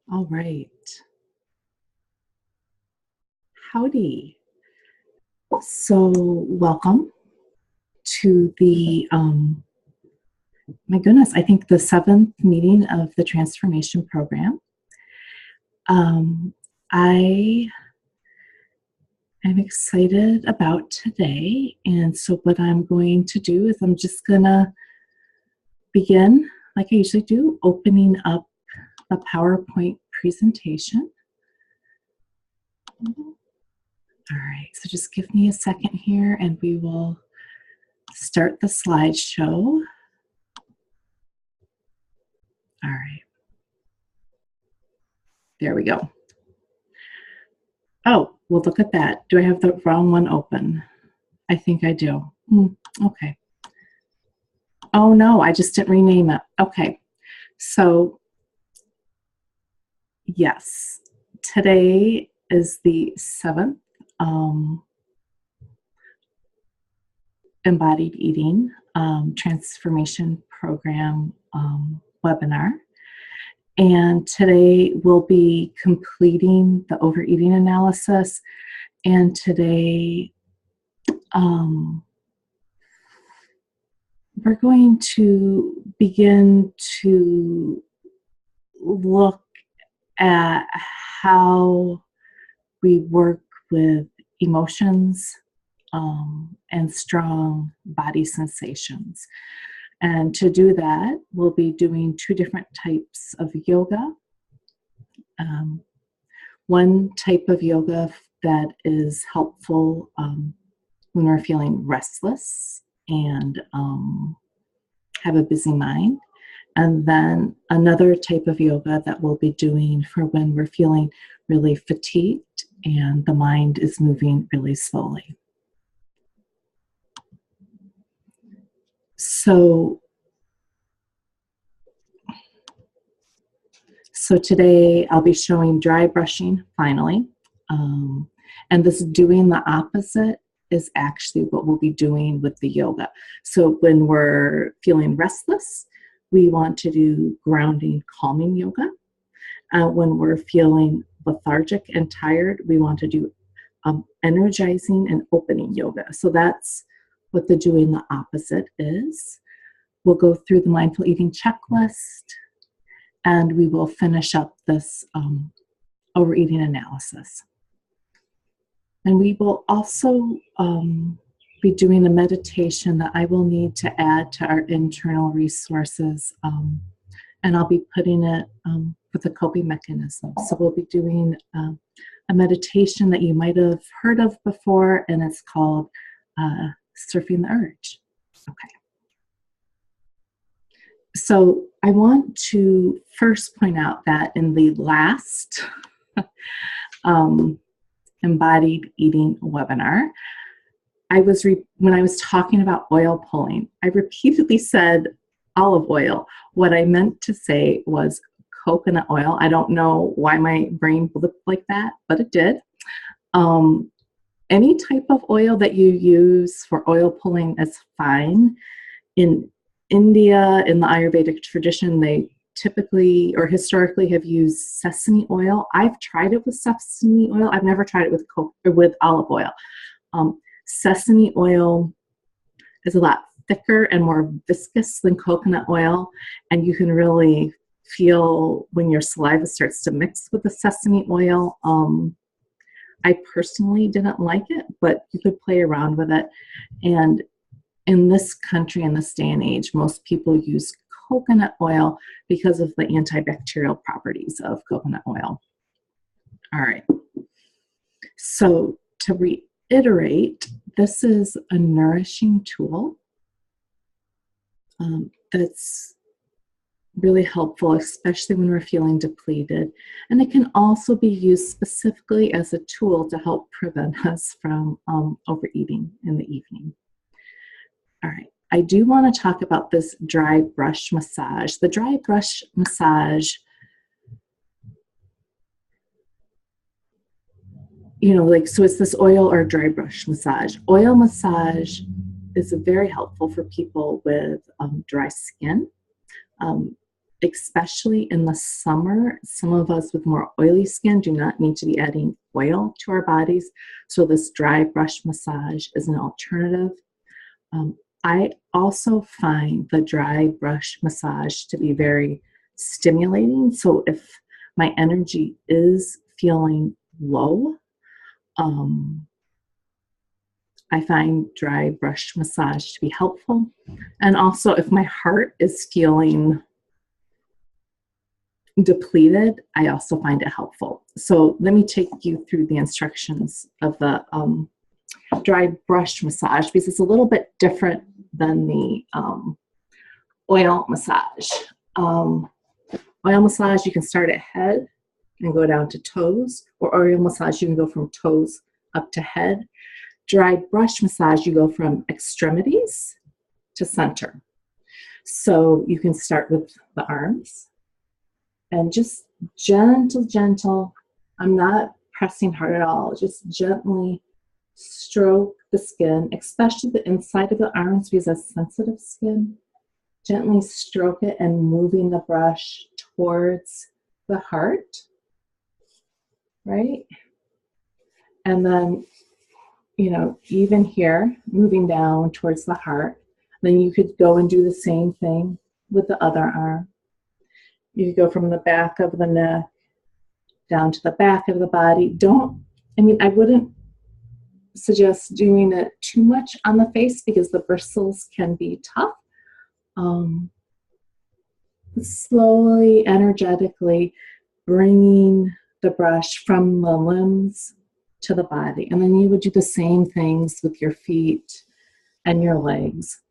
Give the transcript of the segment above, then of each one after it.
All right. Howdy. So, welcome to my goodness, I think the seventh meeting of the Transformation Program. I am excited about today. And so, what I'm going to do is I'm just going to begin, like I usually do, opening up the PowerPoint presentation. All right, so just give me a second here and we will start the slideshow. All right. There we go. Oh, well, look at that. Do I have the wrong one open? I think I do. Okay. Oh, no, I just didn't rename it. Okay. So, yes, today is the seventh Embodied Eating Transformation Program webinar. And today we'll be completing the overeating analysis. And today we're going to begin to look at how we work with emotions and strong body sensations. And to do that, we'll be doing two different types of yoga. One type of yoga that is helpful when we're feeling restless and have a busy mind. And then another type of yoga that we'll be doing for when we're feeling really fatigued and the mind is moving really slowly. So today I'll be showing dry brushing finally. And this doing the opposite is actually what we'll be doing with the yoga. So when we're feeling restless, we want to do grounding, calming yoga. When we're feeling lethargic and tired, we want to do energizing and opening yoga. So that's what the doing the opposite is. We'll go through the mindful eating checklist, and we will finish up this overeating analysis. And we will also be doing a meditation that I will need to add to our internal resources, and I'll be putting it with a coping mechanism. So we'll be doing a meditation that you might have heard of before, and it's called Surfing the Urge. Okay. So I want to first point out that in the last embodied eating webinar, when I was talking about oil pulling, I repeatedly said olive oil. What I meant to say was coconut oil. I don't know why my brain blipped like that, but it did. Any type of oil that you use for oil pulling is fine. In India, in the Ayurvedic tradition, they typically or historically have used sesame oil. I've tried it with sesame oil. I've never tried it with olive oil. Sesame oil is a lot thicker and more viscous than coconut oil, and you can really feel when your saliva starts to mix with the sesame oil. I personally didn't like it, but you could play around with it. And in this country, in this day and age, most people use coconut oil because of the antibacterial properties of coconut oil. All right. So to reiterate, this is a nourishing tool that's really helpful, especially when we're feeling depleted. And it can also be used specifically as a tool to help prevent us from overeating in the evening. All right, I do want to talk about this dry brush massage. The dry brush massage, so it's this oil or dry brush massage. Oil massage is very helpful for people with dry skin. especially in the summer, some of us with more oily skin do not need to be adding oil to our bodies. So this dry brush massage is an alternative. I also find the dry brush massage to be very stimulating. So if my energy is feeling low, I find dry brush massage to be helpful. And also if my heart is feeling depleted, I also find it helpful. So let me take you through the instructions of the dry brush massage, because it's a little bit different than the oil massage. Oil massage, you can start at head and go down to toes, or oil massage, you can go from toes up to head. Dry brush massage, you go from extremities to center. So you can start with the arms and just gentle. I'm not pressing hard at all. Just gently stroke the skin, especially the inside of the arms because that's sensitive skin. Gently stroke it and moving the brush towards the heart, right? And then, even here, moving down towards the heart. Then you could go and do the same thing with the other arm. You could go from the back of the neck down to the back of the body. I wouldn't suggest doing it too much on the face because the bristles can be tough. Slowly, energetically bringing the brush from the limbs to the body. And then you would do the same things with your feet and your legs.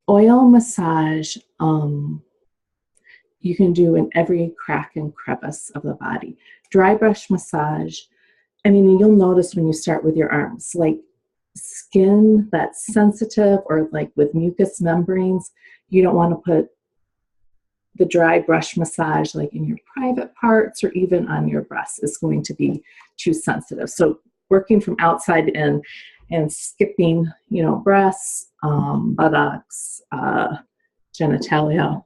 Oil massage, you can do in every crack and crevice of the body. Dry brush massage, you'll notice when you start with your arms, like skin that's sensitive or like with mucous membranes, you don't want to put the dry brush massage like in your private parts or even on your breasts is going to be too sensitive. So working from outside in and skipping, breasts, buttocks, genitalia.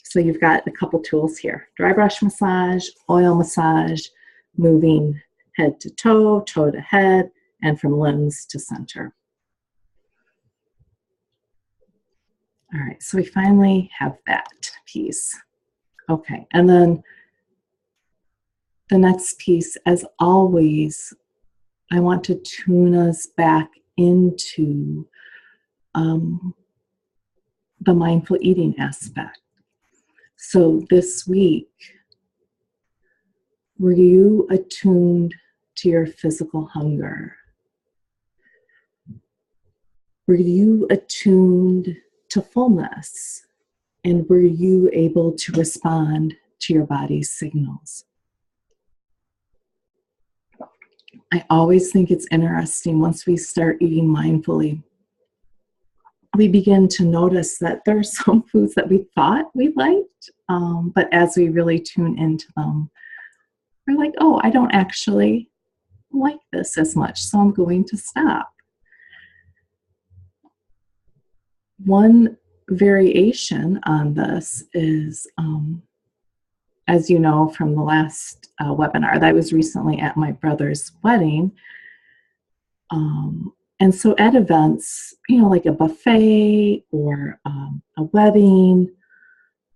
So you've got a couple tools here. Dry brush massage, oil massage, moving head to toe, toe to head, and from limbs to center. All right, so we finally have that piece. Okay, and then the next piece, as always, I want to tune us back into the mindful eating aspect. So this week, were you attuned to your physical hunger? Were you attuned to fullness? And were you able to respond to your body's signals? I always think it's interesting once we start eating mindfully, we begin to notice that there are some foods that we thought we liked, but as we really tune into them, we're like, oh, I don't actually like this as much, so I'm going to stop. One variation on this is, as you know from the last webinar, that I was recently at my brother's wedding. And so at events, like a buffet or a wedding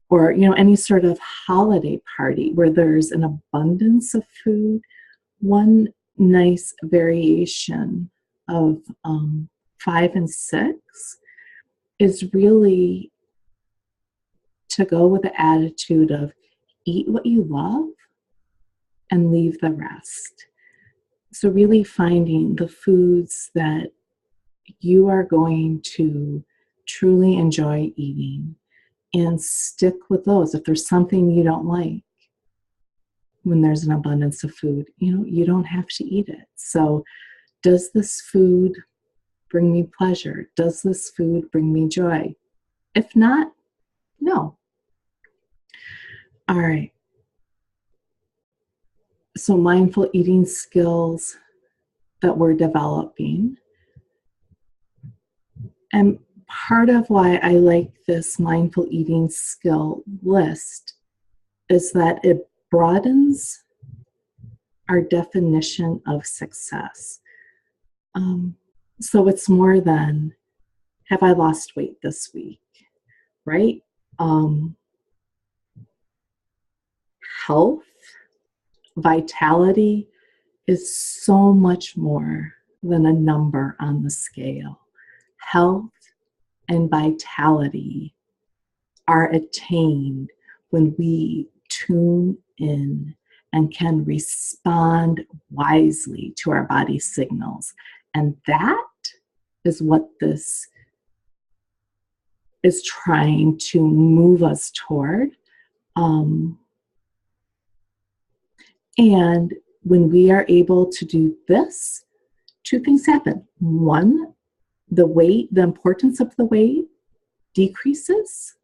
or, any sort of holiday party where there's an abundance of food, one nice variation of 5 and 6 is really to go with the attitude of eat what you love and leave the rest. So really finding the foods that you are going to truly enjoy eating and stick with those. If there's something you don't like, when there's an abundance of food, you don't have to eat it. So does this food bring me pleasure? Does this food bring me joy? If not, no. All right. So mindful eating skills that we're developing. And part of why I like this mindful eating skill list is that it broadens our definition of success. So it's more than, have I lost weight this week, right? Health, vitality is so much more than a number on the scale. Health and vitality are attained when we tune in and can respond wisely to our body signals. And that is what this is trying to move us toward. And when we are able to do this, two things happen. One, the importance of the weight decreases.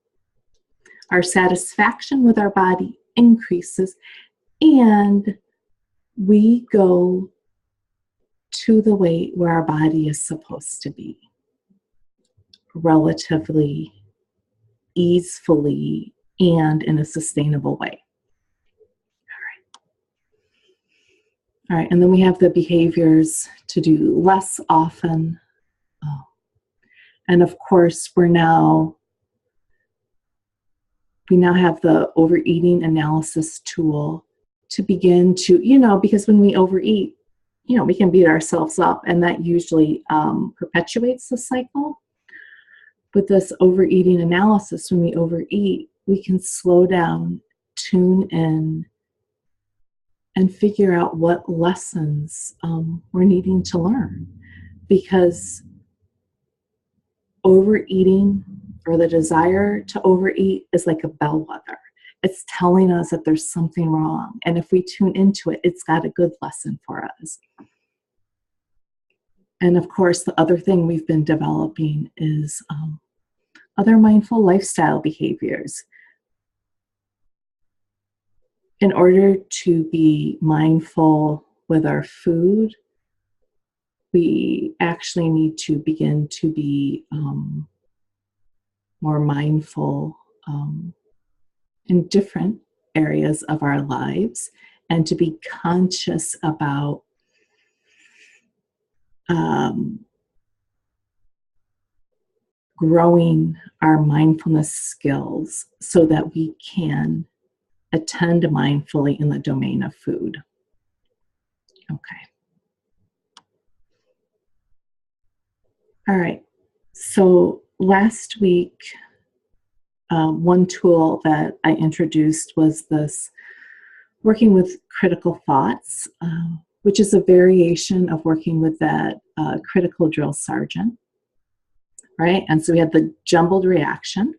Our satisfaction with our body increases, and we go to the weight where our body is supposed to be, relatively easefully and in a sustainable way. All right, and then we have the behaviors to do less often. And of course, we now have the overeating analysis tool to begin to, because when we overeat, we can beat ourselves up, and that usually perpetuates the cycle. With this overeating analysis, when we overeat, we can slow down, tune in, and figure out what lessons we're needing to learn. Because overeating, or the desire to overeat, is like a bellwether. It's telling us that there's something wrong. And if we tune into it, it's got a good lesson for us. And of course, the other thing we've been developing is other mindful lifestyle behaviors. In order to be mindful with our food, we actually need to begin to be more mindful in different areas of our lives, and to be conscious about growing our mindfulness skills so that we can attend mindfully in the domain of food. Okay. All right. So last week, one tool that I introduced was this working with critical thoughts, which is a variation of working with that critical drill sergeant, right? And so we had the jumbled reaction,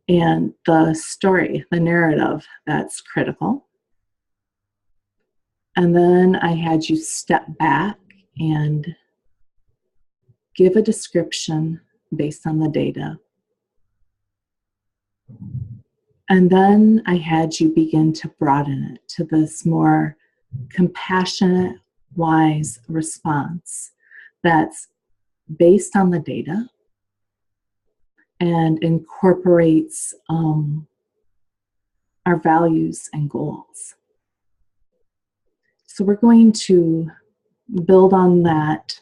and the story, the narrative that's critical. And then I had you step back and give a description based on the data. And then I had you begin to broaden it to this more compassionate, wise response that's based on the data and incorporates our values and goals. So we're going to build on that.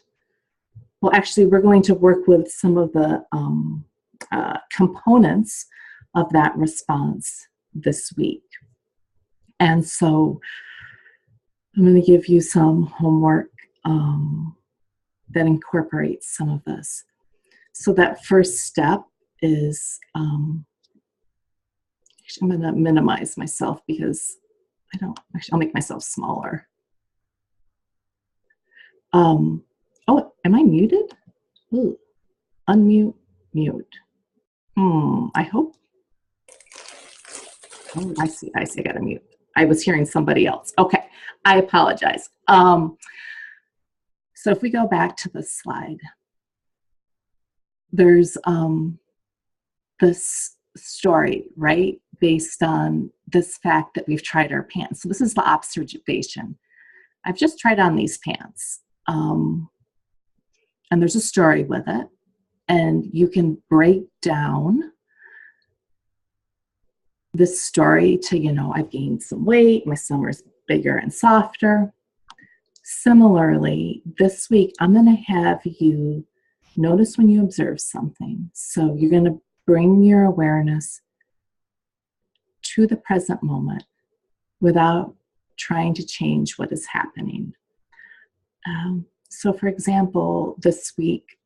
Well, actually, we're going to work with some of the components of that response this week. And so I'm going to give you some homework that incorporates some of this. So that first step is, I'm going to minimize myself because I'll make myself smaller. Oh, am I muted? Ooh, unmute, mute. I hope. Oh, I see, I got to mute. I was hearing somebody else. Okay, I apologize. So if we go back to the slide, there's this story, right? Based on this fact that we've tried our pants. So this is the observation. I've just tried on these pants. and there's a story with it, and you can break down this story to, I've gained some weight, my summer's bigger and softer. Similarly, this week, I'm going to have you notice when you observe something. So you're going to bring your awareness to the present moment without trying to change what is happening. So for example, this week,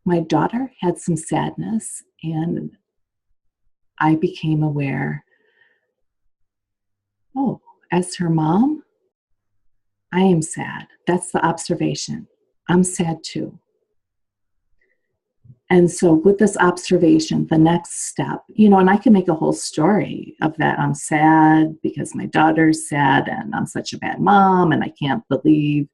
my daughter had some sadness, and I became aware, oh, as her mom, I am sad. That's the observation. I'm sad too. And so with this observation, the next step, and I can make a whole story of that. I'm sad because my daughter's sad and I'm such a bad mom and I can't believe,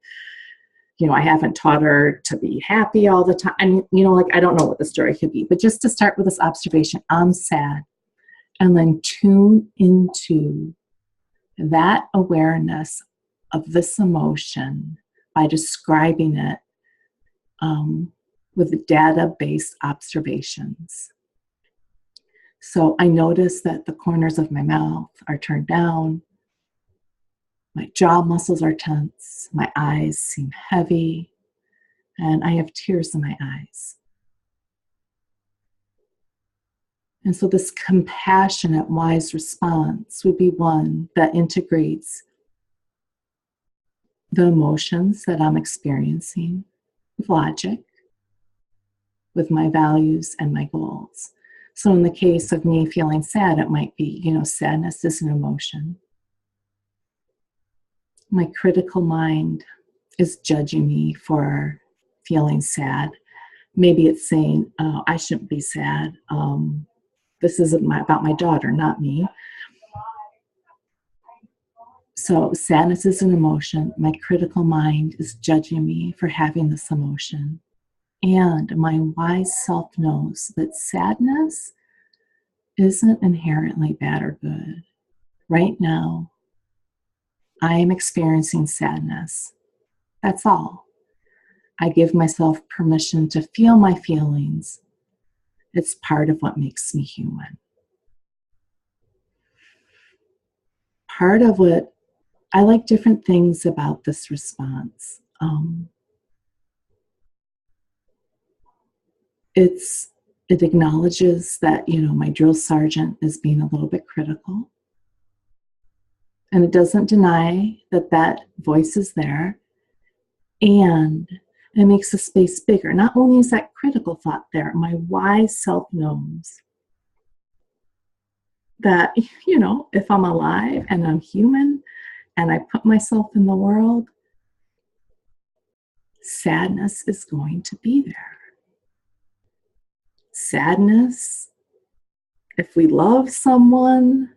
I haven't taught her to be happy all the time. I mean, I don't know what the story could be, but just to start with this observation, I'm sad. And then tune into that awareness of this emotion by describing it with data-based observations. So I notice that the corners of my mouth are turned down, my jaw muscles are tense, my eyes seem heavy, and I have tears in my eyes. And so this compassionate, wise response would be one that integrates the emotions that I'm experiencing with logic, with my values and my goals. So in the case of me feeling sad, it might be, sadness is an emotion. My critical mind is judging me for feeling sad. Maybe it's saying, oh, I shouldn't be sad. This isn't about my daughter, not me. So sadness is an emotion. My critical mind is judging me for having this emotion. And my wise self knows that sadness isn't inherently bad or good. Right now, I am experiencing sadness. That's all. I give myself permission to feel my feelings. It's part of what makes me human. Part of what I like different things about this response. It acknowledges that, my drill sergeant is being a little bit critical. And it doesn't deny that voice is there. And it makes the space bigger. Not only is that critical thought there, my wise self knows that, if I'm alive and I'm human and I put myself in the world, sadness is going to be there. Sadness, if we love someone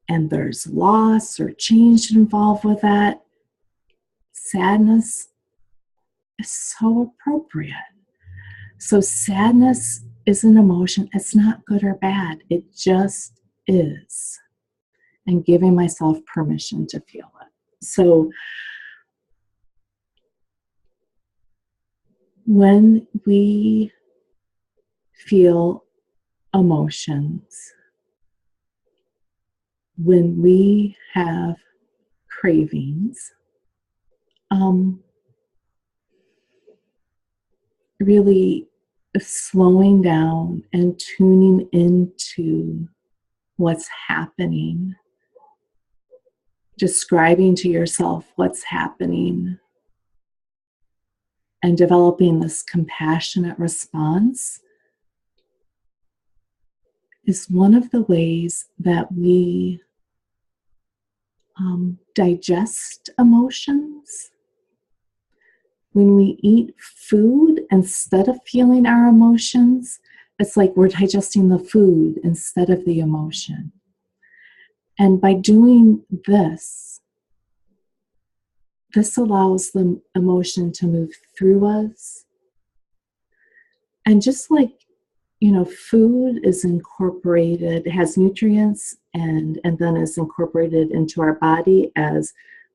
and there's loss or change involved with that, sadness is so appropriate. So sadness is an emotion. It's not good or bad. It just is. And giving myself permission to feel it. So when we feel emotions, when we have cravings, really slowing down and tuning into what's happening, describing to yourself what's happening, and developing this compassionate response is one of the ways that we digest emotions. When we eat food instead of feeling our emotions, it's like we're digesting the food instead of the emotion. And by doing this allows the emotion to move through us. And just like, food is incorporated, has nutrients and then is incorporated into our body as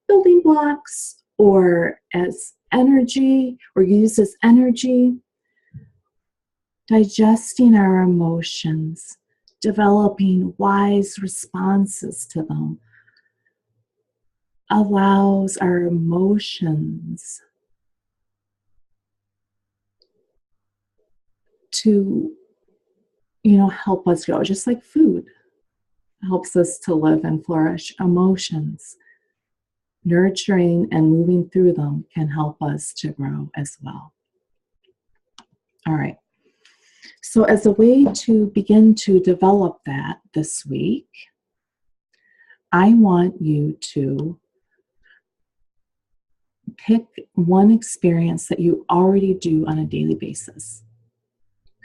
building blocks or as energy, or use as energy, digesting our emotions, developing wise responses to them, allows our emotions to, help us grow, just like food helps us to live and flourish. Emotions, nurturing and moving through them, can help us to grow as well. All right. So as a way to begin to develop that this week, I want you to pick one experience that you already do on a daily basis.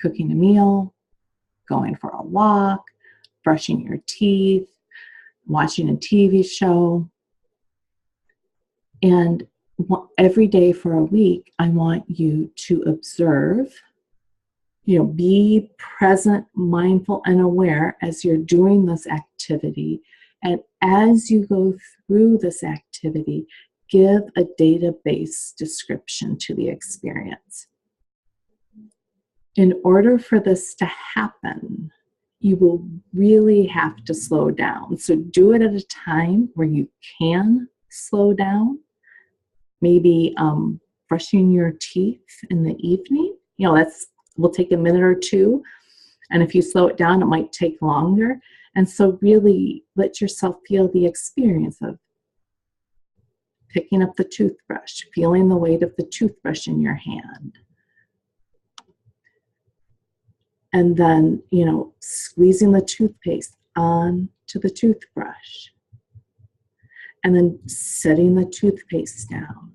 Cooking a meal, going for a walk, brushing your teeth, watching a TV show. And every day for a week, I want you to observe, be present, mindful, and aware as you're doing this activity. And as you go through this activity, give a database description to the experience. In order for this to happen, you will really have to slow down. So do it at a time where you can slow down. Maybe brushing your teeth in the evening. Will take a minute or two. And if you slow it down, it might take longer. And so really let yourself feel the experience of picking up the toothbrush, feeling the weight of the toothbrush in your hand. And then, squeezing the toothpaste onto the toothbrush. And then setting the toothpaste down.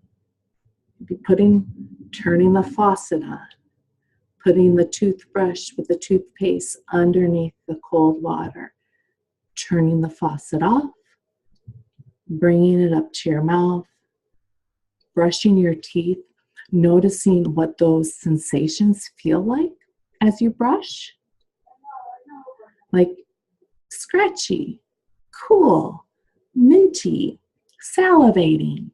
Turning the faucet on. Putting the toothbrush with the toothpaste underneath the cold water. Turning the faucet off. Bringing it up to your mouth. Brushing your teeth. Noticing what those sensations feel like as you brush. Like scratchy, cool, minty, salivating.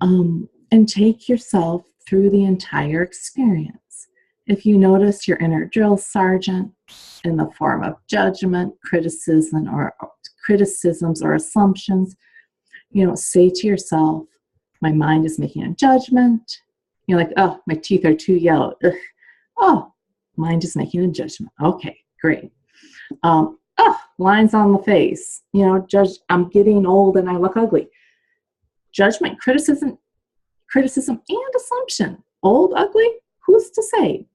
And take yourself through the entire experience. If you notice your inner drill sergeant in the form of judgment, criticisms, or assumptions, say to yourself, my mind is making a judgment. You're like, oh, my teeth are too yellow. Ugh. Oh, mind is making a judgment. Okay, great. Lines on the face. I'm getting old and I look ugly. Judgment, criticism, and assumption. Old, ugly, who's to say?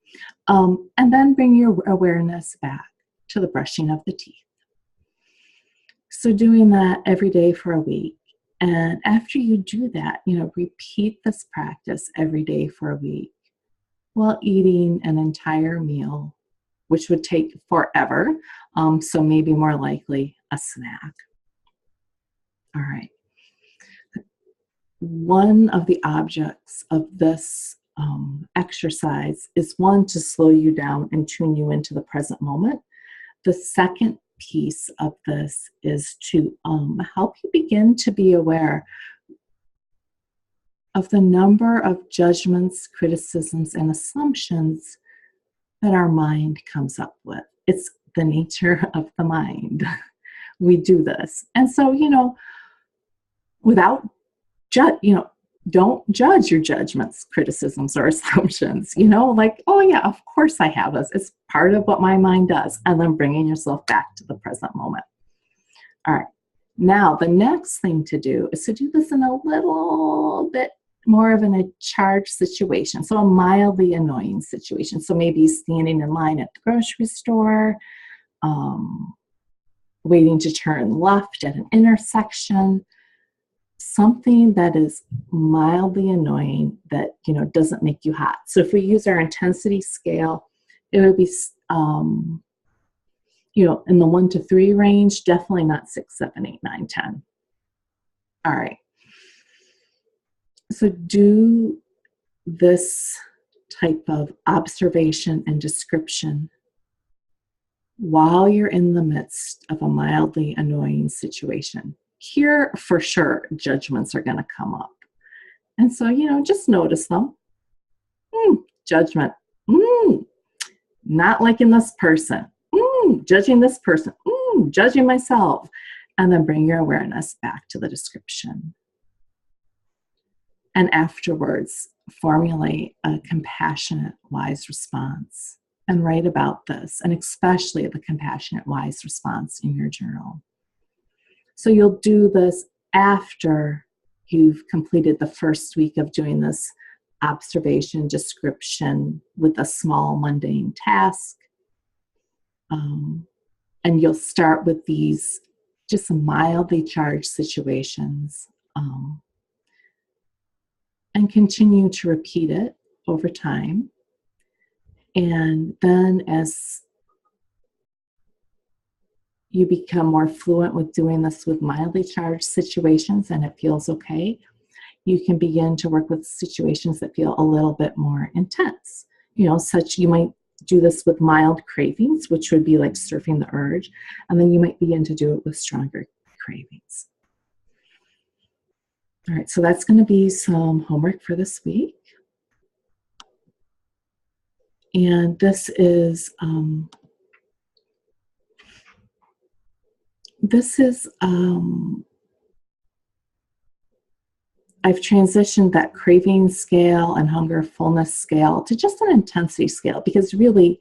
And then bring your awareness back to the brushing of the teeth. So doing that every day for a week. And after you do that, repeat this practice every day for a week while eating an entire meal, which would take forever. So maybe more likely a snack. All right. One of the objects of this exercise is one, to slow you down and tune you into the present moment. The second piece of this is to help you begin to be aware of the number of judgments, criticisms, and assumptions that our mind comes up with. It's the nature of the mind. We do this. And so, don't judge your judgments, criticisms, or assumptions. Oh yeah, of course I have this. It's part of what my mind does. And then bringing yourself back to the present moment. All right. Now, the next thing to do is to do this in a little bit more of a charged situation. So a mildly annoying situation. So maybe standing in line at the grocery store, waiting to turn left at an intersection. Something that is mildly annoying that, doesn't make you hot. So if we use our intensity scale, it would be, in the 1 to 3 range, definitely not 6, 7, 8, 9, 10. All right. So do this type of observation and description while you're in the midst of a mildly annoying situation. here for sure, judgments are going to come up. And so, just notice them. Judgment. Not liking this person. Judging this person. Judging myself. And then bring your awareness back to the description. And afterwards, formulate a compassionate, wise response and write about this, and especially the compassionate, wise response in your journal. So you'll do this after you've completed the first week of doing this observation description with a small mundane task. And you'll start with these just mildly charged situations and continue to repeat it over time. And then as you become more fluent with doing this with mildly charged situations and it feels okay, you can begin to work with situations that feel a little bit more intense. You might do this with mild cravings, which would be like surfing the urge, and then you might begin to do it with stronger cravings. All right, so that's going to be some homework for this week. And this is I've transitioned that craving scale and hunger fullness scale to just an intensity scale, because really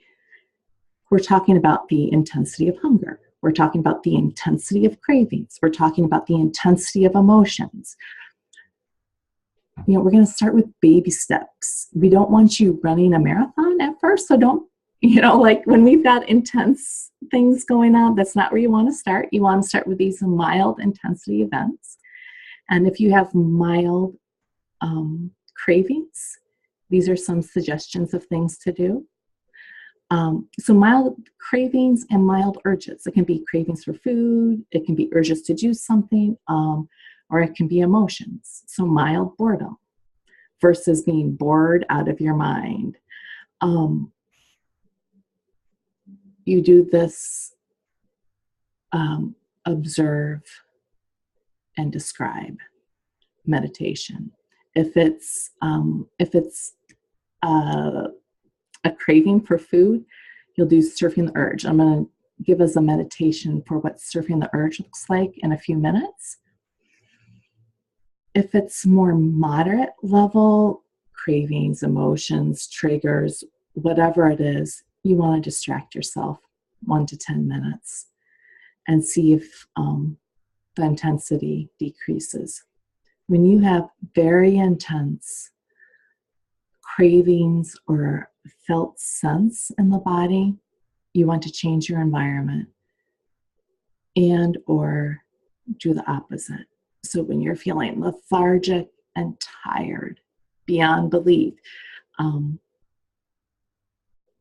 we're talking about the intensity of hunger. We're talking about the intensity of cravings. We're talking about the intensity of emotions. We're going to start with baby steps. We don't want you running a marathon at first, so don't, like when we've got intense things going on, that's not where you want to start. You want to start with these mild intensity events. And if you have mild cravings, these are some suggestions of things to do. So mild cravings and mild urges. It can be cravings for food. It can be urges to do something, or it can be emotions. So mild boredom versus being bored out of your mind. You do this, observe and describe meditation. If it's a craving for food, you'll do surfing the urge. I'm going to give us a meditation for what surfing the urge looks like in a few minutes. If it's more moderate level cravings, emotions, triggers, whatever it is, you want to distract yourself 1 to 10 minutes and see if the intensity decreases. When you have very intense cravings or felt sense in the body, you want to change your environment and or do the opposite. So when you're feeling lethargic and tired beyond belief,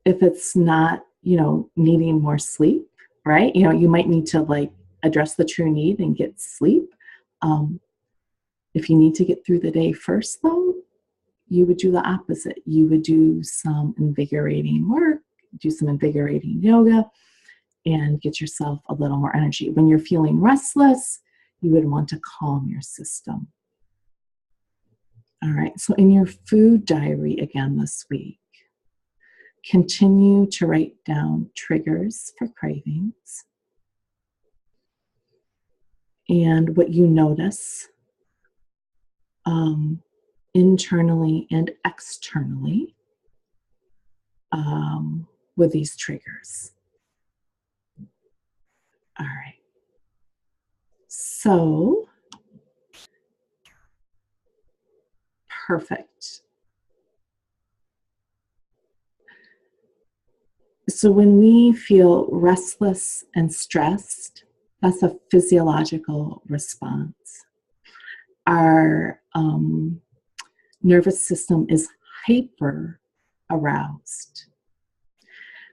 if it's not, needing more sleep, right? You might need to address the true need and get sleep. If you need to get through the day first, though, you would do the opposite. You would do some invigorating work, do some invigorating yoga, and get yourself a little more energy. When you're feeling restless, you would want to calm your system. All right, so in your food diary again this week, continue to write down triggers for cravings and what you notice internally and externally with these triggers. All right. So, perfect. So when we feel restless and stressed, that's a physiological response. Our nervous system is hyper aroused.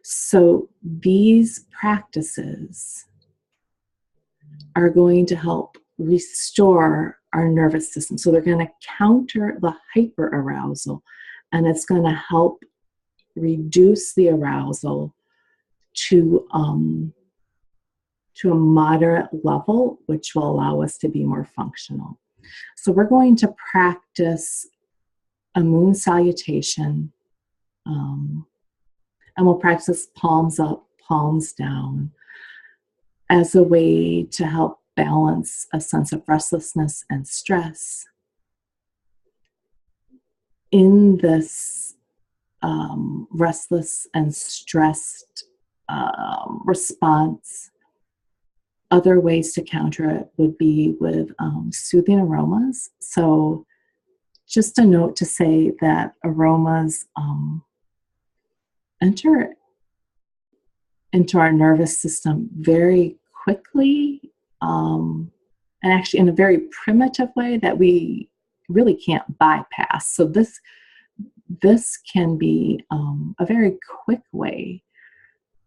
So these practices are going to help restore our nervous system. So they're going to counter the hyper arousal, and it's going to help reduce the arousal to to a moderate level, which will allow us to be more functional. So we're going to practice a moon salutation, and we'll practice palms up, palms down, as a way to help balance a sense of restlessness and stress. In this restless and stressed response, other ways to counter it would be with soothing aromas. So just a note to say that aromas enter into our nervous system very quickly, and actually in a very primitive way that we really can't bypass. So this can be a very quick way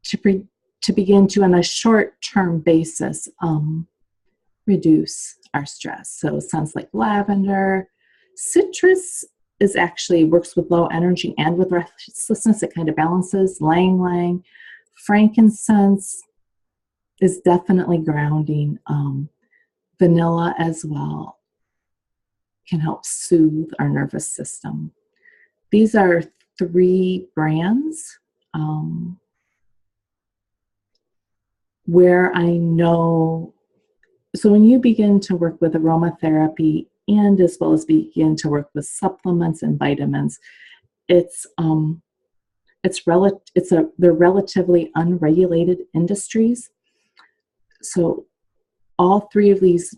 to begin to, on a short-term basis, reduce our stress. So scents like lavender, citrus is actually works with low energy and with restlessness. It kind of balances. Ylang ylang. Frankincense is definitely grounding. Vanilla as well can help soothe our nervous system. These are 3 brands where I know, so when you begin to work with aromatherapy and as well as begin to work with supplements and vitamins, they're relatively unregulated industries. So all 3 of these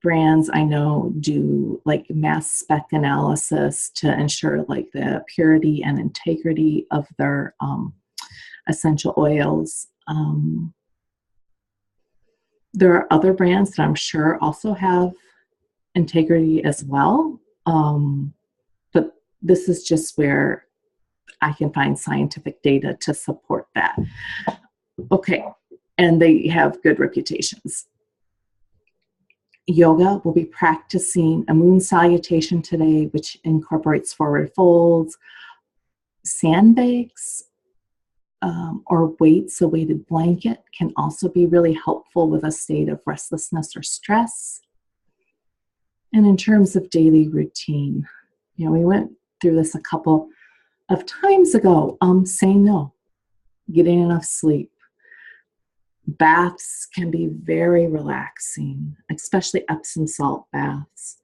brands I know do like mass spec analysis to ensure like the purity and integrity of their essential oils. There are other brands that I'm sure also have integrity as well, but this is just where I can find scientific data to support that. Okay, and they have good reputations. Yoga, we'll be practicing a moon salutation today, which incorporates forward folds, sandbags, or weights. A weighted blanket can also be really helpful with a state of restlessness or stress. And in terms of daily routine, we went through this a couple of times ago. Saying no, getting enough sleep. Baths can be very relaxing, especially Epsom salt baths.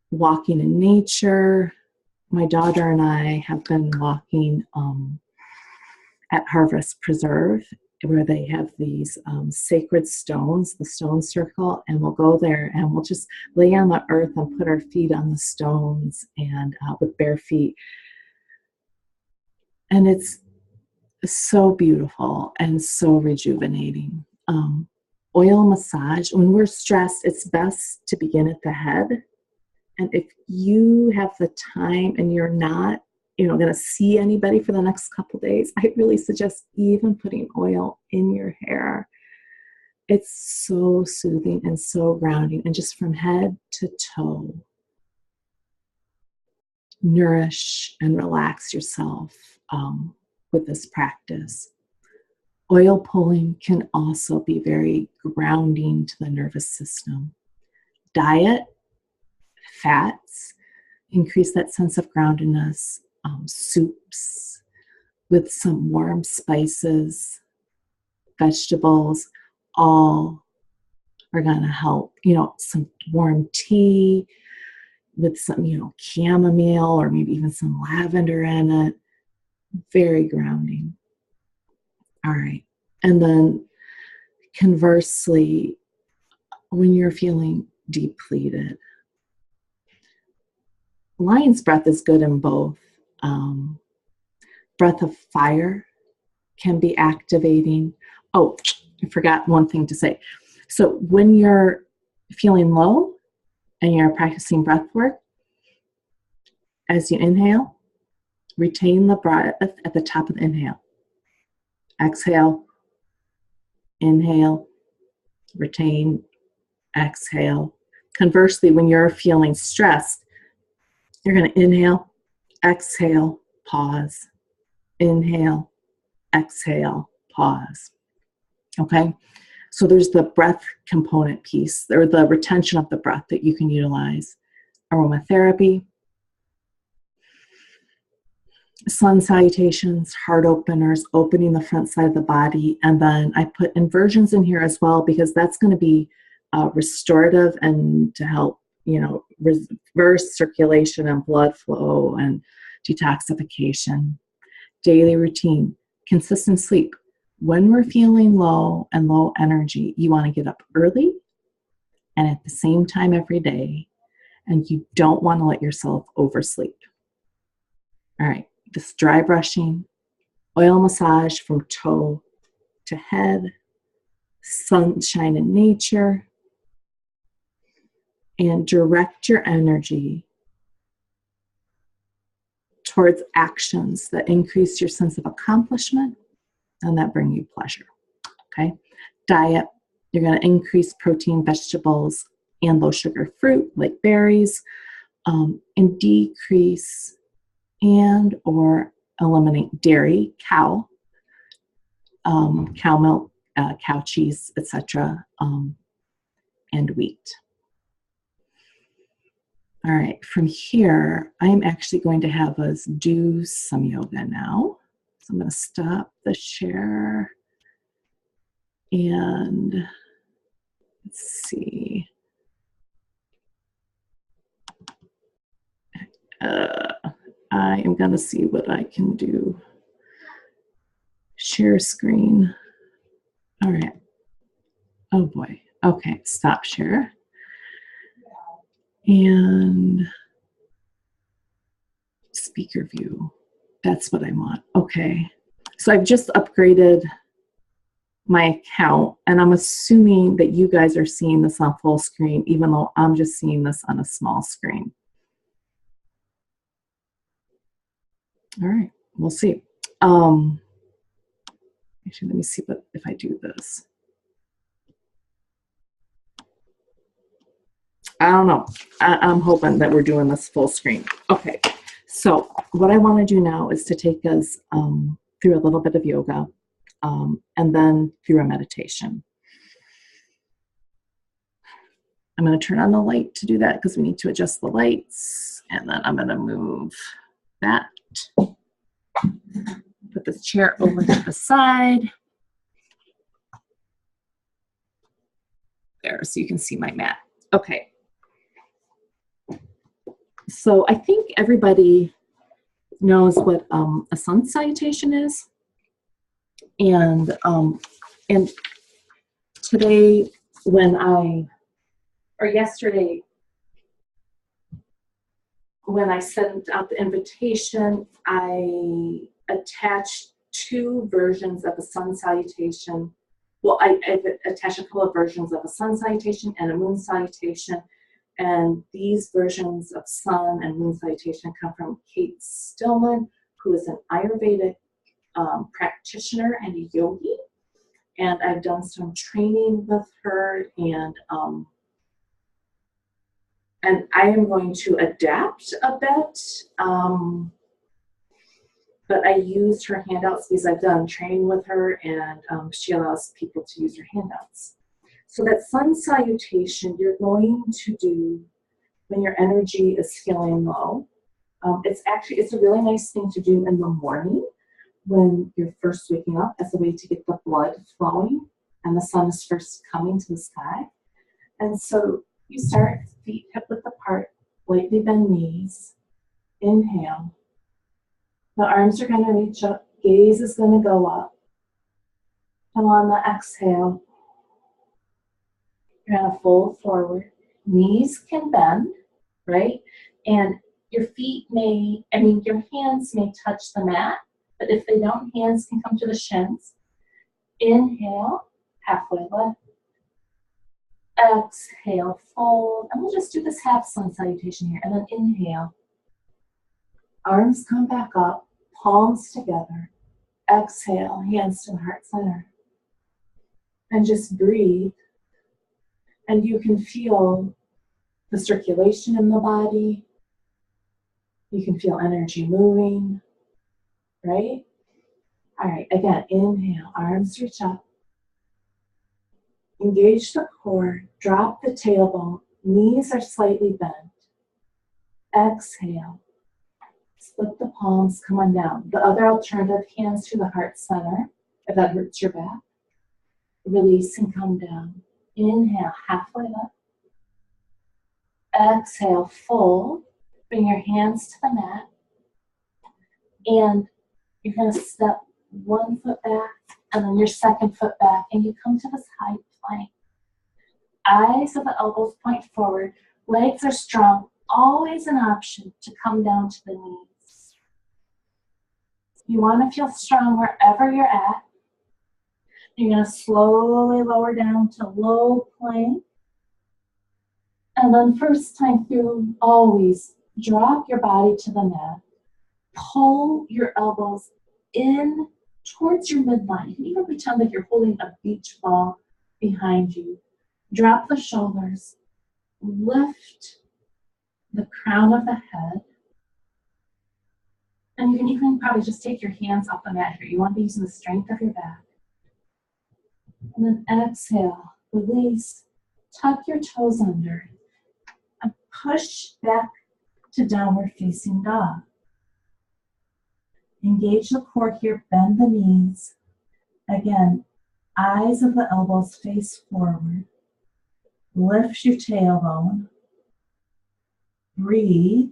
Walking in nature. My daughter and I have been walking at Harvest Preserve, where they have these sacred stones, the stone circle, and we'll go there and we'll just lay on the earth and put our feet on the stones and with bare feet. And it's so beautiful and so rejuvenating. Oil massage, when we're stressed, it's best to begin at the head. And if you have the time and you're not going to see anybody for the next couple days, I really suggest even putting oil in your hair. It's so soothing and so grounding, and just from head to toe, nourish and relax yourself with this practice. Oil pulling can also be very grounding to the nervous system. Diet, fats, increase that sense of groundedness. Soups with some warm spices, vegetables, all are going to help. Some warm tea with some, chamomile or maybe even some lavender in it. Very grounding. All right. And then conversely, when you're feeling depleted, lion's breath is good in both. Breath of fire can be activating. Oh, I forgot one thing to say. So when you're feeling low and you're practicing breath work, as you inhale, retain the breath at the top of the inhale. Exhale, inhale, retain, exhale. Conversely, when you're feeling stressed, you're going to inhale, exhale, pause. Inhale, exhale, pause. Okay? So there's the breath component piece, or the retention of the breath that you can utilize. Aromatherapy, sun salutations, heart openers, opening the front side of the body. And then I put inversions in here as well, because that's going to be restorative and to help, reverse circulation and blood flow and detoxification. Daily routine, consistent sleep. When we're feeling low and low energy, you want to get up early and at the same time every day, and you don't want to let yourself oversleep. All right, this dry brushing, oil massage from toe to head, sunshine in nature, and direct your energy towards actions that increase your sense of accomplishment and that bring you pleasure. Okay? Diet, you're going to increase protein, vegetables, and low sugar fruit like berries, and decrease and or eliminate dairy, cow milk, cow cheese, etc., and wheat. All right, from here, I'm actually going to have us do some yoga now. So I'm going to stop the share and let's see. I am going to see what I can do. Share screen. All right. Oh boy. Okay, stop share. And speaker view. That's what I want. Okay. So I've just upgraded my account, and I'm assuming that you guys are seeing this on full screen, even though I'm just seeing this on a small screen. All right, we'll see. Actually, let me see if I do this. I don't know. I'm hoping that we're doing this full screen. Okay, so what I want to do now is to take us through a little bit of yoga and then through a meditation. I'm going to turn on the light to do that because we need to adjust the lights. And then I'm going to move that. Put this chair over to the side. There, so you can see my mat. Okay. So I think everybody knows what a sun salutation is. And today yesterday, when I sent out the invitation, I attached two versions of a sun salutation. Well, I attached a couple of versions of a sun salutation and a moon salutation. And these versions of sun and moon salutation come from Kate Stillman, who is an Ayurvedic practitioner and a yogi. And I've done some training with her, and I am going to adapt a bit, but I used her handouts because I've done training with her, and she allows people to use her handouts. So that sun salutation you're going to do when your energy is feeling low. It's a really nice thing to do in the morning when you're first waking up, as a way to get the blood flowing and the sun is first coming to the sky. And so you start feet hip width apart, lightly bend knees, inhale. The arms are going to reach up, gaze is going to go up. And on the exhale, you're going to fold forward. Knees can bend, right? And your hands may touch the mat, but if they don't, hands can come to the shins. Inhale, halfway lift. Exhale, fold. And we'll just do this half sun salutation here. And then inhale. Arms come back up, palms together. Exhale, hands to the heart center. And just breathe. And you can feel the circulation in the body. You can feel energy moving, right? All right, again, inhale, arms reach up. Engage the core, drop the tailbone, knees are slightly bent. Exhale. Split the palms, come on down. The other alternative, hands to the heart center, if that hurts your back. Release and come down. Inhale, halfway up. Exhale, fold. Bring your hands to the mat. And you're going to step one foot back and then your second foot back. And you come to this high plank. Eyes of the elbows point forward. Legs are strong. Always an option to come down to the knees. You want to feel strong wherever you're at. You're going to slowly lower down to low plank. And then first time through, always drop your body to the mat. Pull your elbows in towards your midline. You can even pretend like you're holding a beach ball behind you. Drop the shoulders. Lift the crown of the head. And you can even probably just take your hands off the mat here. You want to be using the strength of your back. And then exhale, release, tuck your toes under, and push back to downward facing dog. Engage the core here, bend the knees. Again, eyes of the elbows face forward. Lift your tailbone. Breathe.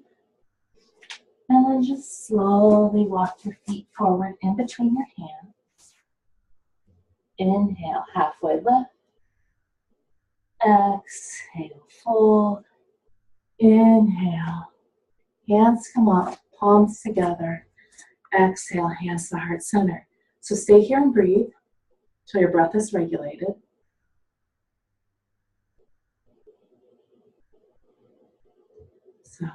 And then just slowly walk your feet forward in between your hands. Inhale, halfway lift. Exhale, fold. Inhale. Hands come up, palms together. Exhale, hands to the heart center. So stay here and breathe until your breath is regulated. So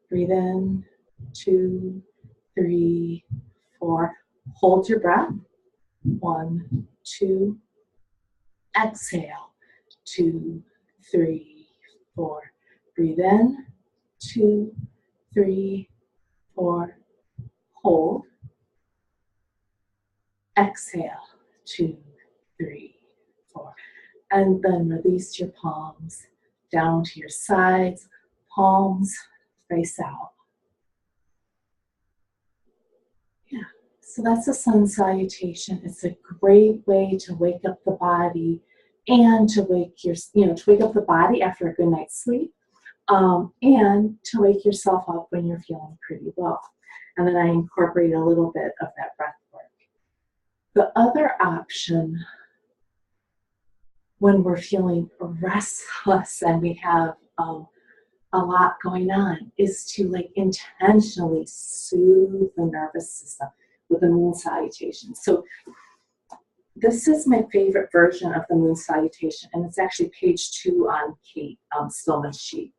breathe in, 2, 3, 4. Hold your breath. 1, 2. Exhale. 2, 3, 4. Breathe in. 2, 3, 4. Hold. Exhale. 2, 3, 4. And then release your palms down to your sides. Palms face out. Yeah, so that's a sun salutation. It's a great way to wake up the body and to wake your, to wake up the body after a good night's sleep, and to wake yourself up when you're feeling pretty low. And then I incorporate a little bit of that breath work. The other option when we're feeling restless and we have a lot going on is to intentionally soothe the nervous system with the moon salutation. So this is my favorite version of the moon salutation, and it's actually page 2 on Kate Stillman's sheet.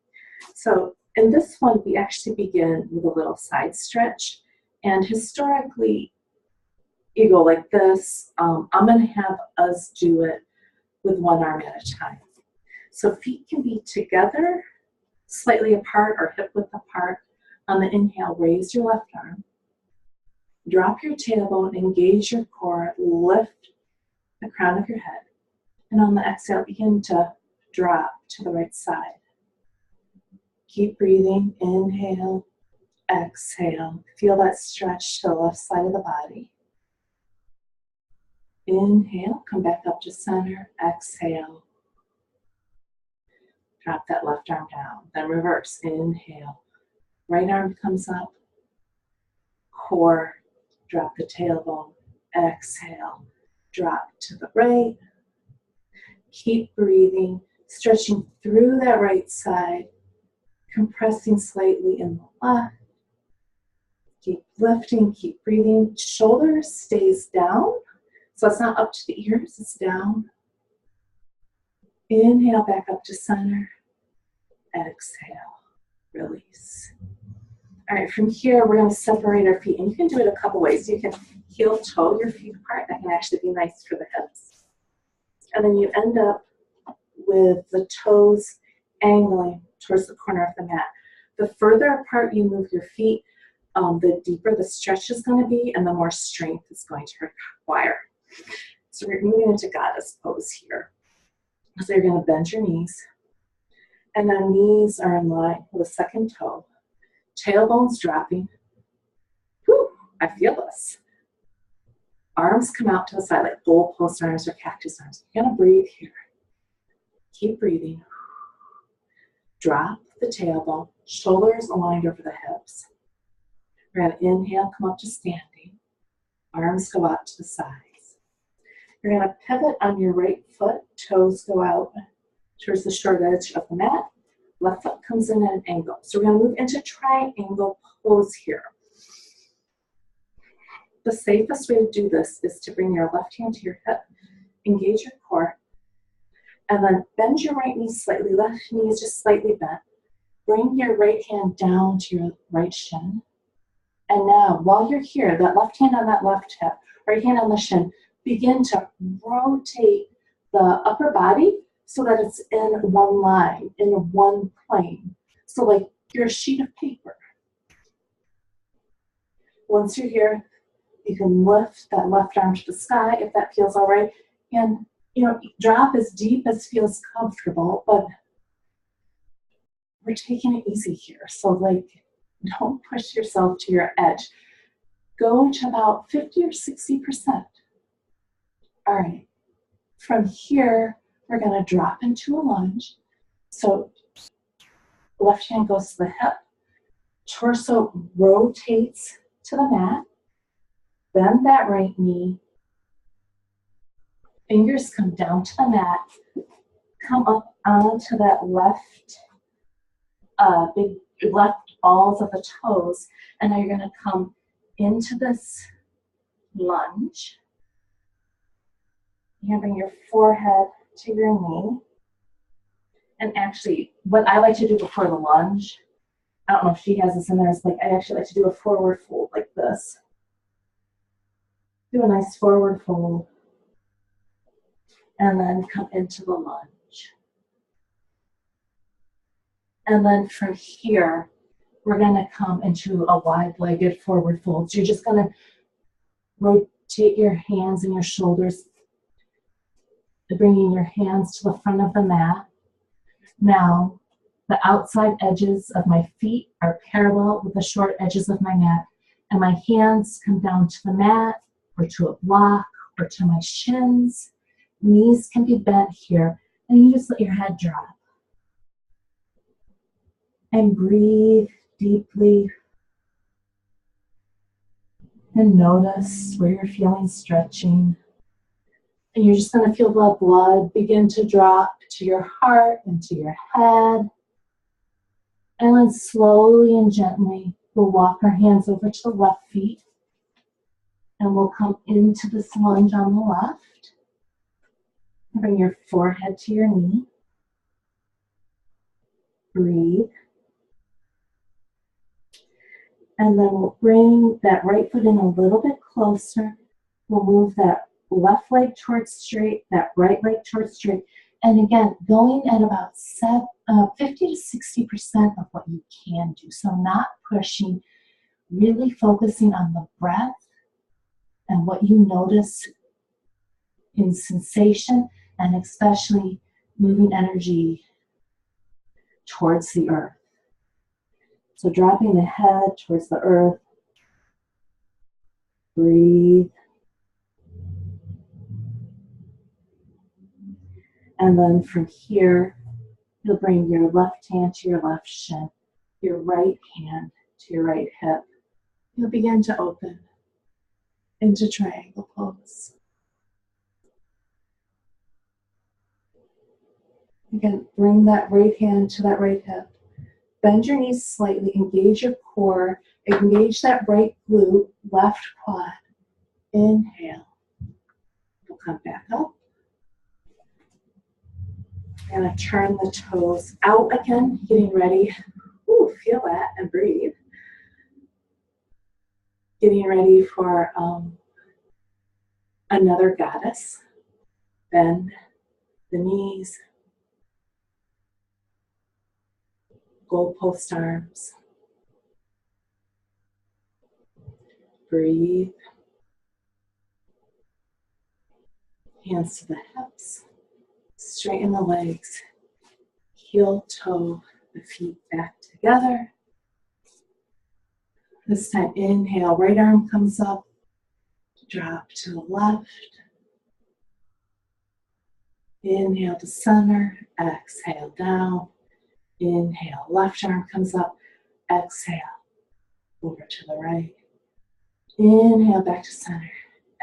So in this one, we actually begin with a little side stretch, and historically, you go like this. I'm going to have us do it with one arm at a time. So feet can be together, slightly apart or hip width apart. On the inhale, raise your left arm. Drop your tailbone, engage your core, lift the crown of your head. And on the exhale, begin to drop to the right side. Keep breathing. Inhale, exhale. Feel that stretch to the left side of the body. Inhale, come back up to center. Exhale. Drop that left arm down. Then reverse. Inhale. Right arm comes up. Core. Drop the tailbone. Exhale. Drop to the right. Keep breathing. Stretching through that right side. Compressing slightly in the left. Keep lifting. Keep breathing. Shoulders stays down. So it's not up to the ears. It's down. Inhale back up to center. Exhale. Release. All right, from here, we're going to separate our feet. And you can do it a couple ways. You can heel toe your feet apart. That can actually be nice for the hips. And then you end up with the toes angling towards the corner of the mat. The further apart you move your feet, the deeper the stretch is going to be and the more strength it's going to require. So we're moving into goddess pose here. So you're going to bend your knees. And then knees are in line with the second toe. Tailbone's dropping. Whew, I feel this. Arms come out to the side like goalpost arms or cactus arms. You're going to breathe here. Keep breathing. Drop the tailbone, shoulders aligned over the hips. We're going to inhale, come up to standing. Arms go out to the sides. You're going to pivot on your right foot. Toes go out towards the short edge of the mat. Left foot comes in at an angle. So we're going to move into triangle pose here. The safest way to do this is to bring your left hand to your hip, engage your core, and then bend your right knee slightly. Left knee is just slightly bent. Bring your right hand down to your right shin. And now, while you're here, that left hand on that left hip, right hand on the shin, begin to rotate the upper body so that it's in one line, in one plane. So like you're a sheet of paper. Once you're here, you can lift that left arm to the sky if that feels all right. And, drop as deep as feels comfortable, but we're taking it easy here. So don't push yourself to your edge. Go to about 50 or 60%. All right. From here, we're going to drop into a lunge. So left hand goes to the hip. Torso rotates to the mat. Bend that right knee. Fingers come down to the mat. Come up onto that left balls of the toes. And now you're going to come into this lunge. You're going to bring your forehead to your knee. And actually, what I like to do before the lunge, I don't know if she has this in there, is I actually like to do a forward fold like this. Do a nice forward fold. And then come into the lunge. And then from here, we're going to come into a wide-legged forward fold. So you're just going to rotate your hands and your shoulders, bringing your hands to the front of the mat. Now, the outside edges of my feet are parallel with the short edges of my mat, and my hands come down to the mat, or to a block, or to my shins. Knees can be bent here, and you just let your head drop. And breathe deeply. And notice where you're feeling stretching. And you're just going to feel the blood begin to drop to your heart and to your head. And then slowly and gently, we'll walk our hands over to the left feet. And we'll come into this lunge on the left. Bring your forehead to your knee. Breathe. And then we'll bring that right foot in a little bit closer. We'll move that left leg towards straight, that right leg towards straight. And again, going at about 50 to 60% of what you can do. So not pushing, really focusing on the breath and what you notice in sensation, and especially moving energy towards the earth. So dropping the head towards the earth. Breathe. And then from here, you'll bring your left hand to your left shin, your right hand to your right hip. You'll begin to open into triangle pose. Again, bring that right hand to that right hip. Bend your knees slightly, engage your core, engage that right glute, left quad. Inhale. We'll come back up. We're going to turn the toes out again, getting ready. Ooh, feel that and breathe. Getting ready for another goddess. Bend the knees. Goalpost arms. Breathe. Hands to the hips. Straighten the legs. Heel, toe, the feet back together. This time, inhale, right arm comes up. Drop to the left. Inhale to center. Exhale down. Inhale, left arm comes up. Exhale, over to the right. Inhale, back to center.